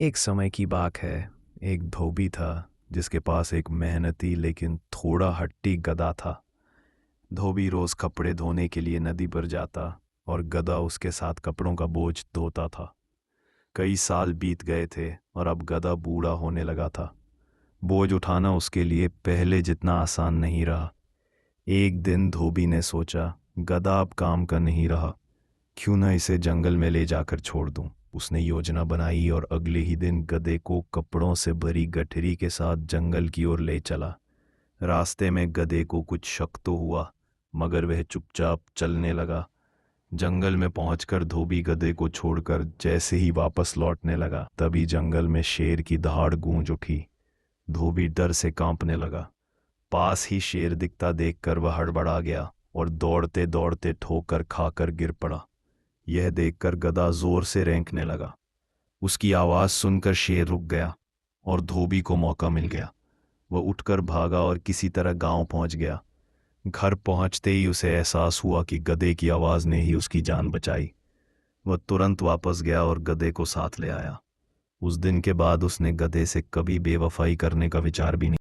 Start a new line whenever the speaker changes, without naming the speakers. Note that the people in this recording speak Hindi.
एक समय की बात है। एक धोबी था जिसके पास एक मेहनती लेकिन थोड़ा हट्टी गधा था। धोबी रोज कपड़े धोने के लिए नदी पर जाता और गधा उसके साथ कपड़ों का बोझ ढोता था। कई साल बीत गए थे और अब गधा बूढ़ा होने लगा था। बोझ उठाना उसके लिए पहले जितना आसान नहीं रहा। एक दिन धोबी ने सोचा, गधा अब काम का नहीं रहा, क्यों ना इसे जंगल में ले जाकर छोड़ दूं। उसने योजना बनाई और अगले ही दिन गधे को कपड़ों से भरी गठरी के साथ जंगल की ओर ले चला। रास्ते में गधे को कुछ शक तो हुआ, मगर वह चुपचाप चलने लगा। जंगल में पहुंचकर धोबी गधे को छोड़कर जैसे ही वापस लौटने लगा, तभी जंगल में शेर की दहाड़ गूंज उठी। धोबी डर से कांपने लगा। पास ही शेर दिखता देखकर वह हड़बड़ा गया और दौड़ते दौड़ते ठोकर खाकर गिर पड़ा। यह देखकर गधा जोर से रेंकने लगा। उसकी आवाज सुनकर शेर रुक गया और धोबी को मौका मिल गया। वह उठकर भागा और किसी तरह गांव पहुंच गया। घर पहुंचते ही उसे एहसास हुआ कि गधे की आवाज ने ही उसकी जान बचाई। वह तुरंत वापस गया और गधे को साथ ले आया। उस दिन के बाद उसने गधे से कभी बेवफाई करने का विचार भी नहीं